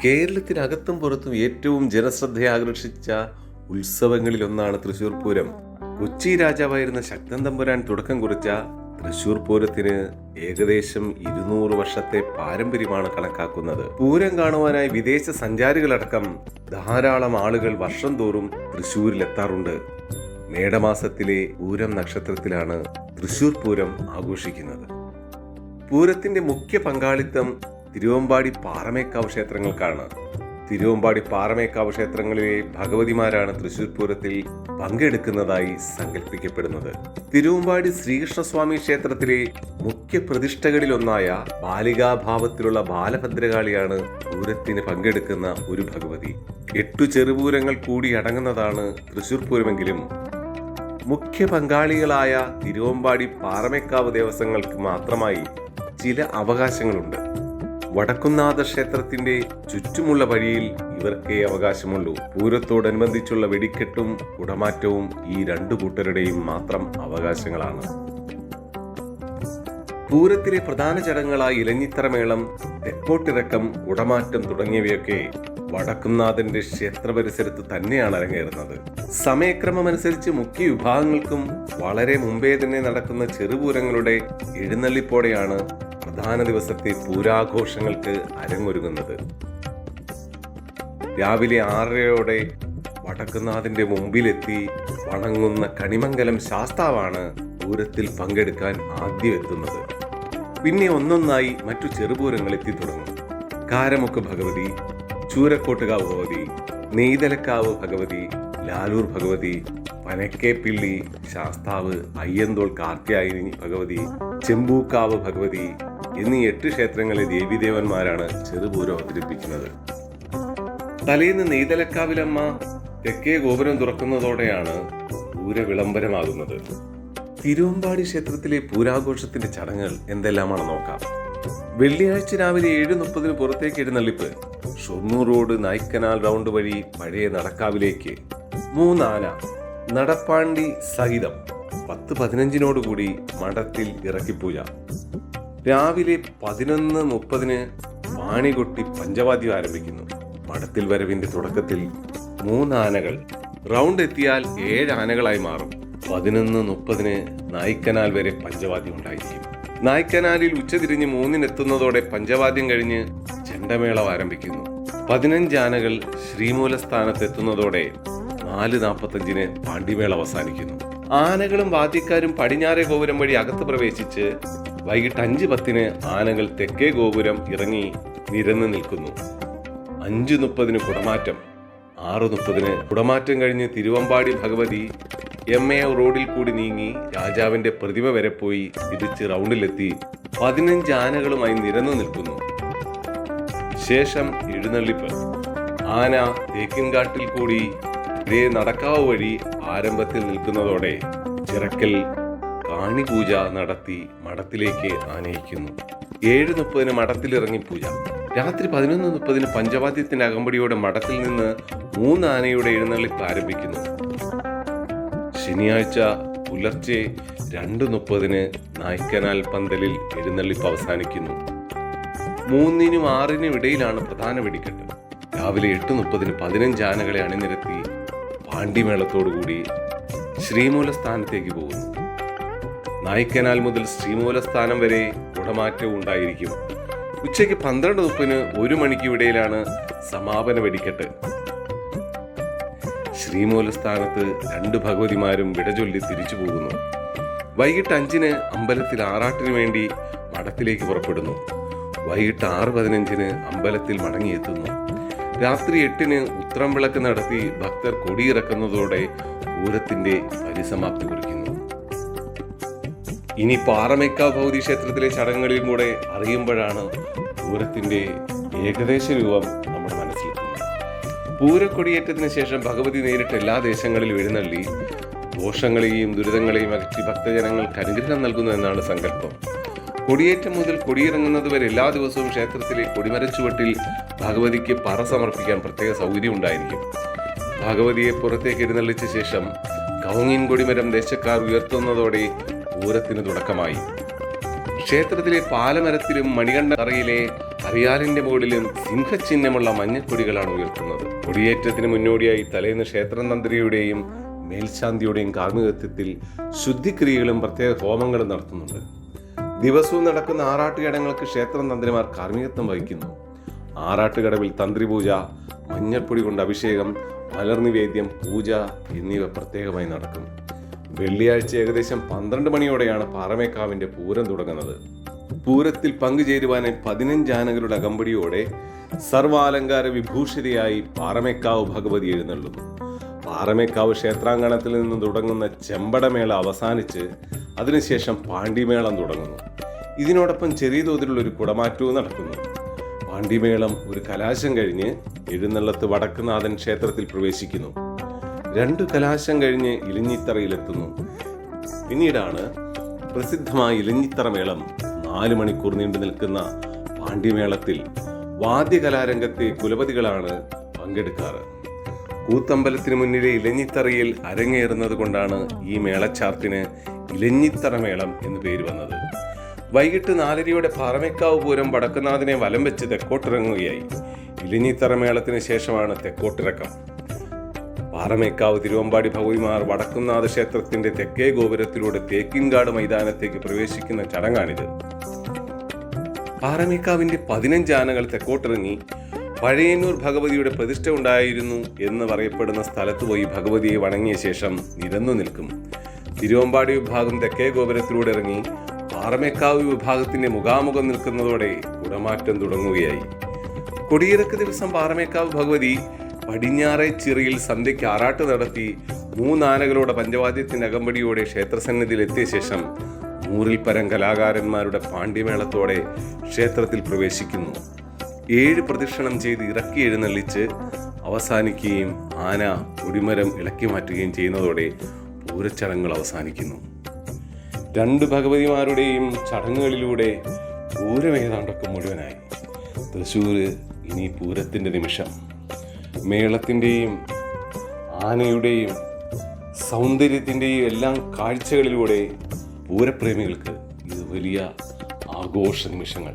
കേരളത്തിനകത്തും പുറത്തും ഏറ്റവും ജനശ്രദ്ധയെ ആകർഷിച്ച ഉത്സവങ്ങളിലൊന്നാണ് തൃശൂർ പൂരം. കൊച്ചി രാജാവായിരുന്ന ശക്തൻ തമ്പുരാൻ തുടക്കം കുറിച്ച തൃശൂർ പൂരത്തിന് ഏകദേശം 200 വർഷത്തെ പാരമ്പര്യമാണ് കണക്കാക്കുന്നത്. പൂരം കാണുവാനായി വിദേശ സഞ്ചാരികളടക്കം ധാരാളം ആളുകൾ വർഷം തോറും തൃശൂരിലെത്താറുണ്ട്. മേടമാസത്തിലെ പൂരം നക്ഷത്രത്തിലാണ് തൃശൂർ പൂരം ആഘോഷിക്കുന്നത്. പൂരത്തിന്റെ മുഖ്യ പങ്കാളിത്തം തിരുവമ്പാടി പാറമേക്കാവ് ക്ഷേത്രങ്ങൾക്കാണ്. തിരുവമ്പാടി പാറമേക്കാവ് ക്ഷേത്രങ്ങളിലെ ഭഗവതിമാരാണ് തൃശൂർ പൂരത്തിൽ പങ്കെടുക്കുന്നതായി സങ്കല്പിക്കപ്പെടുന്നത്. തിരുവമ്പാടി ശ്രീകൃഷ്ണസ്വാമി ക്ഷേത്രത്തിലെ മുഖ്യ പ്രതിഷ്ഠകളിലൊന്നായ ബാലികാഭാവത്തിലുള്ള ബാലഭദ്രകാളിയാണ് പൂരത്തിന് പങ്കെടുക്കുന്ന ഒരു ഭഗവതി. 8 ചെറുപൂരങ്ങൾ കൂടി അടങ്ങുന്നതാണ് തൃശൂർ പൂരമെങ്കിലും മുഖ്യ പങ്കാളികളായ തിരുവമ്പാടി പാറമേക്കാവ് ദേവസ്വങ്ങൾക്ക് മാത്രമായി ചില അവകാശങ്ങളുണ്ട്. വടക്കുംനാഥ ക്ഷേത്രത്തിന്റെ ചുറ്റുമുള്ള വഴിയിൽ ഇവർക്കേ അവകാശമുള്ളൂ. പൂരത്തോടനുബന്ധിച്ചുള്ള വെടിക്കെട്ടും കുടമാറ്റവും ഈ 2 കൂട്ടരുടെയും മാത്രം അവകാശങ്ങളാണ്. പൂരത്തിലെ പ്രധാന ചടങ്ങുകളായ ഇലഞ്ഞിത്തറമേളം, തെക്കോട്ടിറക്കം, കുടമാറ്റം തുടങ്ങിയവയൊക്കെ വടക്കുംനാഥന്റെ ക്ഷേത്ര പരിസരത്ത് തന്നെയാണ് അരങ്ങേറുന്നത്. സമയക്രമമനുസരിച്ച് മുഖ്യ വിഭാഗങ്ങൾക്കും വളരെ മുമ്പേ തന്നെ നടക്കുന്ന ചെറുപൂരങ്ങളുടെ എഴുന്നള്ളിപ്പോടെയാണ് പ്രധാന ദിവസത്തെ പൂരാഘോഷങ്ങൾക്ക് അരങ്ങൊരുങ്ങുന്നത്. രാവിലെ 6:30 വടക്കുംനാഥന്റെ മുമ്പിലെത്തി വണങ്ങുന്ന കണിമംഗലം ശാസ്താവാണ് പൂരത്തിൽ പങ്കെടുക്കാൻ ആദ്യം എത്തുന്നത്. പിന്നെ ഒന്നൊന്നായി മറ്റു ചെറുപൂരങ്ങൾ എത്തിത്തുടങ്ങും. കാരമുക്ക് ഭഗവതി, ചൂരക്കോട്ടുകാവ് ഭഗവതി, നെയ്തലക്കാവ് ഭഗവതി, ലാലൂർ ഭഗവതി, പനക്കേപ്പിള്ളി ശാസ്താവ്, അയ്യന്തോൾ കാർത്യായനി ഭഗവതി, ചെമ്പൂക്കാവ് ഭഗവതി എന്നീ 8 ക്ഷേത്രങ്ങളിലെ ദേവീദേവന്മാരാണ് ചെറുപൂരം അവതരിപ്പിക്കുന്നത്. തലേന്ന് നെയ്തലക്കാവിലമ്മ തെക്കേ ഗോപുരം തുറക്കുന്നതോടെയാണ് പൂര വിളംബരമാകുന്നത്. തിരുവമ്പാടി ക്ഷേത്രത്തിലെ പൂരാഘോഷത്തിന്റെ ചടങ്ങുകൾ എന്തെല്ലാമാണ് നോക്കാം. വെള്ളിയാഴ്ച രാവിലെ 7:30 പുറത്തേക്ക് എഴുന്നള്ളിപ്പ്. ഷൊർണൂർ റോഡ് നായ്ക്കനാൽ റൗണ്ട് വഴി പഴയ നടക്കാവിലേക്ക് 3 ആന നടപ്പാണ്ടി സഹിതം 10:15 മഠത്തിൽ ഇറക്കിപ്പൂജ. രാവിലെ 11:30 പാണികൊട്ടി പഞ്ചവാദ്യം ആരംഭിക്കുന്നു. മഠത്തിൽ വരവിന്റെ തുടക്കത്തിൽ 3 ആനകൾ റൗണ്ട് എത്തിയാൽ 7 ആനകളായി മാറും. 11:30 നായ്ക്കനാൽ വരെ പഞ്ചവാദ്യം ഉണ്ടായിരിക്കും. നായ്ക്കനാലിൽ ഉച്ചതിരിഞ്ഞ് 3 എത്തുന്നതോടെ പഞ്ചവാദ്യം കഴിഞ്ഞ് ചെണ്ടമേളം ആരംഭിക്കുന്നു. 15 ആനകൾ ശ്രീമൂലസ്ഥാനത്ത് എത്തുന്നതോടെ 4:45 പാണ്ടിമേളം അവസാനിക്കുന്നു. ആനകളും വാദ്യക്കാരും പടിഞ്ഞാറേ ഗോപുരം വഴി അകത്ത് പ്രവേശിച്ച് വൈകിട്ട് 5:10 ആനകൾ തെക്കേ ഗോപുരം ഇറങ്ങി നിരന്ന് നിൽക്കുന്നു. 5:30 കുടമാറ്റം. 6:30 കുടമാറ്റം കഴിഞ്ഞ് തിരുവമ്പാടി ഭഗവതി MA റോഡിൽ കൂടി നീങ്ങി രാജാവിന്റെ പ്രതിമ വരെ പോയി തിരിച്ച് റൗണ്ടിലെത്തി 15 ആനകളുമായി നിരന്നു നിൽക്കുന്നു. ശേഷം എഴുന്നള്ളിപ്പ്. ആന തേക്കിൻകാട്ടിൽ കൂടി നടക്കാവ് വഴി ആരംഭത്തിൽ നിൽക്കുന്നതോടെ ചിറക്കൽ കാണിപൂജ നടത്തി മഠത്തിലേക്ക് ആനയിക്കുന്നു. 7:30 മഠത്തിലിറങ്ങി പൂജ. രാത്രി 11:30 പഞ്ചവാദ്യത്തിന്റെ അകമ്പടിയോടെ മഠത്തിൽ നിന്ന് 3 ആനയുടെ എഴുന്നള്ളിപ്പ് ആരംഭിക്കുന്നു. ശനിയാഴ്ച പുലർച്ചെ 2:30 നായ്ക്കനാൽ പന്തലിൽ എഴുന്നള്ളിപ്പ് അവസാനിക്കുന്നു. 3-നും 6-നും ഇടയിലാണ് പ്രധാന വെടിക്കെട്ട്. രാവിലെ 8:30 15 ആനകളെ അണിനിരത്തി പാണ്ടിമേളത്തോടുകൂടി ശ്രീമൂലസ്ഥാനത്തേക്ക് പോകുന്നു. നായ്ക്കനാൽ മുതൽ ശ്രീമൂലസ്ഥാനം വരെ കുടമാറ്റവും ഉണ്ടായിരിക്കും. ഉച്ചയ്ക്ക് 12:30 1 മണിക്കും ഇടയിലാണ് സമാപന വെടിക്കെട്ട്. ശ്രീമൂലസ്ഥാനത്ത് 2 ഭഗവതിമാരും വിടചൊല്ലി തിരിച്ചു പോകുന്നു. വൈകിട്ട് 5-ന് അമ്പലത്തിൽ ആറാട്ടിനു വേണ്ടി മഠത്തിലേക്ക് പുറപ്പെടുന്നു. വൈകിട്ട് 6:15 അമ്പലത്തിൽ മടങ്ങിയെത്തുന്നു. രാത്രി 8-ന് ഉത്രം വിളക്ക് നടത്തി ഭക്തർ കൊടിയിറക്കുന്നതോടെ പൂരത്തിന്റെ പരിസമാപ്തി കുറിക്കുന്നു. ഇനി പാറമേക്കാവ് ഭഗവതി ക്ഷേത്രത്തിലെ ചടങ്ങുകളിലും കൂടെ അറിയുമ്പോഴാണ് പൂരത്തിന്റെ ഏകദേശ രൂപം നമ്മുടെ മനസ്സിലെത്തുന്നത്. പൂരക്കൊടിയേറ്റത്തിന് ശേഷം ഭഗവതി നേരിട്ട് എല്ലാ ദേശങ്ങളിലും എഴുന്നള്ളി ദോഷങ്ങളെയും ദുരിതങ്ങളെയും അകറ്റി ഭക്തജനങ്ങൾക്ക് അനുഗ്രഹം നൽകുന്നു എന്നാണ് സങ്കല്പം. കൊടിയേറ്റം മുതൽ കൊടിയിറങ്ങുന്നത് വരെ എല്ലാ ദിവസവും ക്ഷേത്രത്തിലെ കൊടിമരച്ചുവട്ടിൽ ഭഗവതിക്ക് പറ സമർപ്പിക്കാൻ പ്രത്യേക സൗകര്യം ഉണ്ടായിരിക്കും. ഭഗവതിയെ പുറത്തേക്ക് എഴുന്നള്ളിച്ച ശേഷം കവുങ്ങിൻ കൊടിമരം ദേശക്കാർ ഉയർത്തുന്നതോടെ പൂരത്തിന് തുടക്കമായി. ക്ഷേത്രത്തിലെ പാലമരത്തിലും മണികണ്ഠ തറയിലെ അറിയാലിന്റെ മുകളിലും സിംഹചിഹ്നമുള്ള മഞ്ഞക്കൊടികളാണ് ഉയർത്തുന്നത്. കൊടിയേറ്റത്തിന് മുന്നോടിയായി തലേന്ന് ക്ഷേത്രം തന്ത്രിയുടെയും മേൽശാന്തിയുടെയും കാർമ്മികത്വത്തിൽ ശുദ്ധിക്രിയകളും പ്രത്യേക ഹോമങ്ങളും നടത്തുന്നുണ്ട്. ദിവസവും നടക്കുന്ന ആറാട്ടുകടങ്ങൾക്ക് ക്ഷേത്രം തന്ത്രിമാർ കാർമ്മികത്വം വഹിക്കുന്നു. ആറാട്ടുകടവിൽ തന്ത്രിപൂജ, മഞ്ഞൾപ്പൊടി കൊണ്ട് അഭിഷേകം, മലർനിവേദ്യം, പൂജ എന്നിവ പ്രത്യേകമായി നടക്കും. വെള്ളിയാഴ്ച ഏകദേശം 12 മണിയോടെയാണ് പാറമേക്കാവിന്റെ പൂരം തുടങ്ങുന്നത്. പൂരത്തിൽ പങ്കുചേരുവാനായി 15 ആനകളുടെ അകമ്പടിയോടെ സർവാലങ്കാര വിഭൂഷിതയായി പാറമേക്കാവ് ഭഗവതി എഴുന്നള്ളുന്നു. പാറമേക്കാവ് ക്ഷേത്രാങ്കണത്തിൽ നിന്ന് തുടങ്ങുന്ന ചെമ്പടമേള അവസാനിച്ച് അതിനുശേഷം പാണ്ടിമേളം തുടങ്ങുന്നു. ഇതിനോടൊപ്പം ചെറിയ തോതിലുള്ള ഒരു കുടമാറ്റവും നടക്കുന്നു. പാണ്ടിമേളം ഒരു കലാശം കഴിഞ്ഞ് എഴുന്നള്ളത്ത് വടക്കുനാഥൻ ക്ഷേത്രത്തിൽ പ്രവേശിക്കുന്നു. 2 കലാശം കഴിഞ്ഞ് ഇലഞ്ഞിത്തറയിലെത്തുന്നു. പിന്നീടാണ് പ്രസിദ്ധമായ ഇലഞ്ഞിത്തറ മേളം. 4 മണിക്കൂർ നീണ്ടു നിൽക്കുന്ന പാണ്ഡിമേളത്തിൽ വാദ്യകലാരംഗത്തെ കുലപതികളാണ് പങ്കെടുക്കാറ്. കൂത്തമ്പലത്തിന് മുന്നിലെ ഇലഞ്ഞിത്തറയിൽ അരങ്ങേറുന്നത് കൊണ്ടാണ് ഈ മേളച്ചാർത്തിന് ഇലഞ്ഞിത്തറ മേളം എന്ന് പേര് വന്നത്. വൈകിട്ട് 4:30 പാറമേക്കാവ് പൂരം വടക്കുനാഥനെ വലം വെച്ച് തെക്കോട്ടിറങ്ങുകയായി. ഇലഞ്ഞിത്തറ മേളത്തിന് ശേഷമാണ് തെക്കോട്ടിറക്കം. പാറമേക്കാവ് തിരുവമ്പാടി ഭഗവതിമാർ വടക്കുംനാഥ ക്ഷേത്രത്തിന്റെ തെക്കേ ഗോപുരത്തിലൂടെ തേക്കിൻകാട് മൈതാനത്തേക്ക് പ്രവേശിക്കുന്ന ചടങ്ങാണിത്. പാറമേക്കാവിന്റെ 15 ആനകൾ തെക്കോട്ടിറങ്ങി പഴയന്നൂർ ഭഗവതിയുടെ പ്രതിഷ്ഠ ഉണ്ടായിരുന്നു എന്ന് പറയപ്പെടുന്ന സ്ഥലത്ത് പോയി ഭഗവതിയെ വണങ്ങിയ ശേഷം നിരന്നു നിൽക്കും. തിരുവമ്പാടി വിഭാഗം തെക്കേ ഗോപുരത്തിലൂടെ ഇറങ്ങി പാറമേക്കാവ് വിഭാഗത്തിന്റെ മുഖാമുഖം നിൽക്കുന്നതോടെ കുടമാറ്റം തുടങ്ങുകയായി. കൊടിയിറക്ക് ദിവസം പാറമേക്കാവ് ഭഗവതി പടിഞ്ഞാറേ ചിറയിൽ സന്ധ്യയ്ക്ക് ആറാട്ട് നടത്തി 3 ആനകളുടെ പഞ്ചവാദ്യത്തിന്റെ അകമ്പടിയോടെ ക്ഷേത്രസന്നിധിയിൽ എത്തിയ ശേഷം 100-ൽ പരം കലാകാരന്മാരുടെ പാണ്ഡിമേളത്തോടെ ക്ഷേത്രത്തിൽ പ്രവേശിക്കുന്നു. 7 പ്രദക്ഷിണം ചെയ്ത് ഇറക്കി എഴുന്നള്ളിച്ച് അവസാനിക്കുകയും ആന കൊടിമരം ഇളക്കി മാറ്റുകയും ചെയ്യുന്നതോടെ പൂരച്ചടങ്ങുകൾ അവസാനിക്കുന്നു. 2 ഭഗവതിമാരുടെയും ചടങ്ങുകളിലൂടെ പൂരം ഏതാണ്ടൊക്കെ മുഴുവനായി. തൃശ്ശൂർ ഇനി പൂരത്തിന്റെ നിമിഷം. മേളത്തിൻ്റെയും ആനയുടെയും സൗന്ദര്യത്തിൻ്റെയും എല്ലാം കാഴ്ചകളിലൂടെ പൂരപ്രേമികൾക്ക് ഇത് വലിയ ആഘോഷ നിമിഷങ്ങൾ.